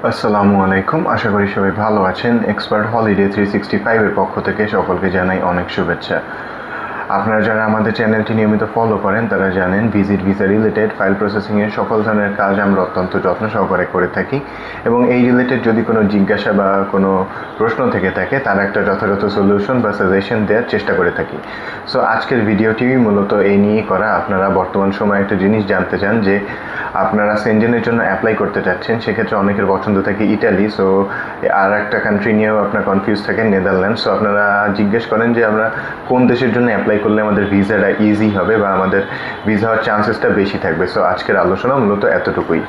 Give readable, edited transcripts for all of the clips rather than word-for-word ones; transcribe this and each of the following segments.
আসসালামু আলাইকুম। আশা করি সবাই ভালো আছেন। এক্সপার্ট হলিডে 365 এর পক্ষ থেকে সকলকে জানাই অনেক শুভেচ্ছা। আপনারা যারা আমাদের চ্যানেলটি নিয়মিত ফলো করেন তারা জানেন ভিজিট ভিসা রিলেটেড ফাইল প্রসেসিংয়ের সকল ধরনের কাজ আমরা অত্যন্ত যত্ন সহকারে করে থাকি এবং এই রিলেটেড যদি কোনো জিজ্ঞাসা বা কোনো প্রশ্ন থেকে থাকে তার একটা যথাযথ সলিউশন বা সাজেশন দেওয়ার চেষ্টা করে থাকি। সো আজকের ভিডিওটি মূলত এই নিয়ে করা। আপনারা বর্তমান সময়ে একটা জিনিস জানতে চান যে আপনারা সেনজেনের জন্য অ্যাপ্লাই করতে চাচ্ছেন, সেক্ষেত্রে অনেকের পছন্দ থাকে ইটালি। সো আর একটা কান্ট্রি নিয়েও আপনার কনফিউজ থাকেন, নেদারল্যান্ড। সো আপনারা জিজ্ঞেস করেন যে আমরা কোন দেশের জন্য অ্যাপ্লাই করলে আমাদের ভিসাটা ইজি হবে বা আমাদের ভিসা হওয়ার চান্সেসটা বেশি থাকবে। সো আজকের আলোচনা মূলত এতটুকুই।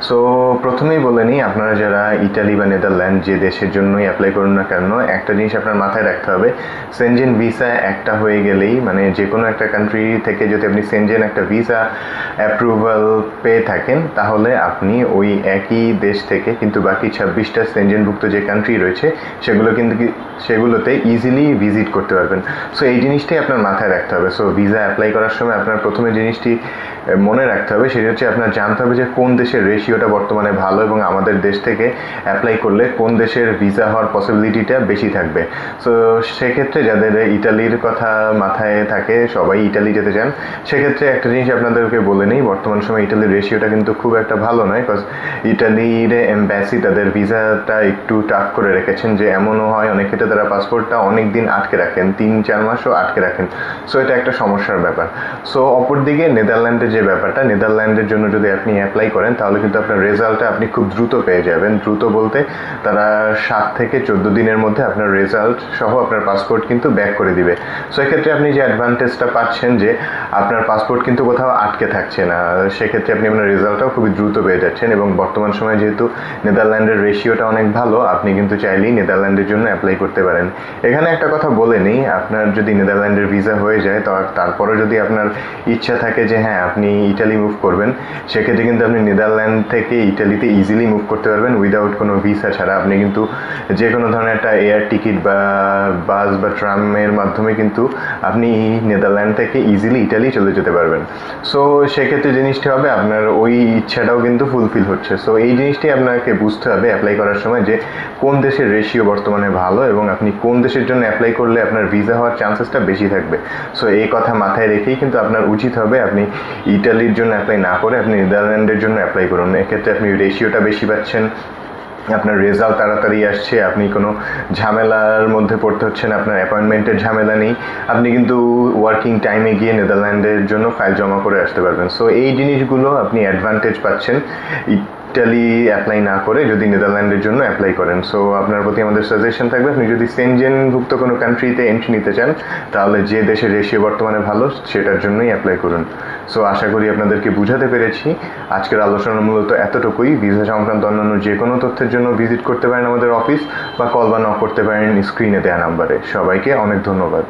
সো প্রথমেই বলে নিই, আপনারা যারা ইটালি বা নেদারল্যান্ড যে দেশের জন্যই অ্যাপ্লাই করুন না কেন, একটা জিনিস আপনার মাথায় রাখতে হবে, সেনজেন ভিসা একটা হয়ে গেলেই, মানে যে কোনো একটা কান্ট্রি থেকে যদি আপনি সেনজেন একটা ভিসা অ্যাপ্রুভাল পেয়ে থাকেন তাহলে আপনি ওই একই দেশ থেকে কিন্তু বাকি 26টা সেনজেনভুক্ত যে কান্ট্রি রয়েছে সেগুলোতে ইজিলি ভিজিট করতে পারবেন। সো এই জিনিসটাই আপনার মাথায় রাখতে হবে। সো ভিসা অ্যাপ্লাই করার সময় আপনার প্রথমে জিনিসটি মনে রাখতে হবে, সেটা হচ্ছে আপনার জানতে হবে যে কোন দেশের রেশিওটা বর্তমানে ভালো এবং আমাদের দেশ থেকে অ্যাপ্লাই করলে কোন দেশের ভিসা হওয়ার পসিবিলিটিটা বেশি থাকবে। সো সেক্ষেত্রে যাদের ইটালির কথা মাথায় থাকে, সবাই ইটালি যেতে চান, সেক্ষেত্রে একটা জিনিস আপনাদেরকে বলে নেই, বর্তমান সময় ইটালির রেশিওটা কিন্তু খুব একটা ভালো নয়। বিকজ ইটালির এম্বাসি তাদের ভিসাটা একটু টাফ করে রেখেছেন, যে এমনও হয় অনেক ক্ষেত্রে তারা পাসপোর্টটা অনেক দিন আটকে রাখেন, 3-4 মাসও আটকে রাখেন। সো এটা একটা সমস্যার ব্যাপার। সো অপরদিকে নেদারল্যান্ডের যে ব্যাপারটা, নেদারল্যান্ডের জন্য যদি আপনি অ্যাপ্লাই করেন তাহলে কিন্তু আপনার রেজাল্টটা আপনি খুব দ্রুত পেয়ে যাবেন। দ্রুত বলতে তারা 7 থেকে 14 দিনের মধ্যে আপনার রেজাল্ট সহ আপনার পাসপোর্ট কিন্তু ব্যাক করে দিবে। সো এক্ষেত্রে আপনি যে অ্যাডভান্টেজটা পাচ্ছেন যে আপনার পাসপোর্ট কিন্তু কোথাও আটকে থাকছে না, সেক্ষেত্রে আপনি আপনার রেজাল্টটাও খুবই দ্রুত পেয়ে যাচ্ছেন। এবং বর্তমান সময়ে যেহেতু নেদারল্যান্ডের রেশিওটা অনেক ভালো, আপনি কিন্তু চাইলেই নেদারল্যান্ডের জন্য অ্যাপ্লাই করতে পারেন। এখানে একটা কথা বলে নিই, আপনার যদি নেদারল্যান্ডের ভিসা হয়ে যায় তারপরে যদি আপনার ইচ্ছা থাকে যে হ্যাঁ আপনি ইটালি মুভ করবেন, সেক্ষেত্রে কিন্তু আপনি নেদারল্যান্ড থেকে ইটালিতে ইজিলি মুভ করতে পারবেন উইদাউট কোনো ভিসা ছাড়া। আপনি কিন্তু যে কোনো ধরনের একটা এয়ার টিকিট বা বাস বা ট্রামের মাধ্যমে কিন্তু আপনি নেদারল্যান্ড থেকে ইজিলি ইটালি চলে যেতে পারবেন। সো সেক্ষেত্রে জিনিসটা হবে আপনার ওই ইচ্ছাটাও কিন্তু ফুলফিল হচ্ছে। সো এই জিনিসটি আপনাকে বুঝতে হবে অ্যাপ্লাই করার সময়, যে কোন দেশের রেশিও বর্তমানে ভালো এবং আপনি কোন দেশের জন্য অ্যাপ্লাই করলে আপনার ভিসা হওয়ার চান্সেসটা বেশি থাকবে। সো এই কথা মাথায় রেখেই কিন্তু আপনার উচিত হবে আপনি ইটালির জন্য অ্যাপ্লাই না করে আপনি নেদারল্যান্ডের জন্য অ্যাপ্লাই করুন। এক্ষেত্রে আপনি রেশিওটা বেশি পাচ্ছেন, আপনার রেজাল্ট তাড়াতাড়ি আসছে, আপনি কোনো ঝামেলার মধ্যে পড়তে হচ্ছে না, আপনার অ্যাপয়েন্টমেন্টের ঝামেলা নেই, আপনি কিন্তু ওয়ার্কিং টাইমে গিয়ে নেদারল্যান্ডের জন্য ফাইল জমা করে আসতে পারবেন। সো এই জিনিসগুলো আপনি অ্যাডভান্টেজ পাচ্ছেন ইটালি অ্যাপ্লাই না করে যদি নেদারল্যান্ডের জন্য অ্যাপ্লাই করেন। সো আপনার প্রতি আমাদের সাজেশন থাকবে, আপনি যদি সেনজেনভুক্ত কোনো কান্ট্রিতে এন্ট্রি নিতে চান তাহলে যে দেশের রেশিও বর্তমানে ভালো সেটার জন্যই অ্যাপ্লাই করুন। সো আশা করি আপনাদেরকে বুঝাতে পেরেছি। আজকের আলোচনা মূলত এতটুকুই। ভিসা সংক্রান্ত অন্যান্য যে কোনো তথ্যের জন্য ভিজিট করতে পারেন আমাদের অফিস বা কল বা নক করতে পারেন স্ক্রিনে দেওয়া নাম্বারে। সবাইকে অনেক ধন্যবাদ।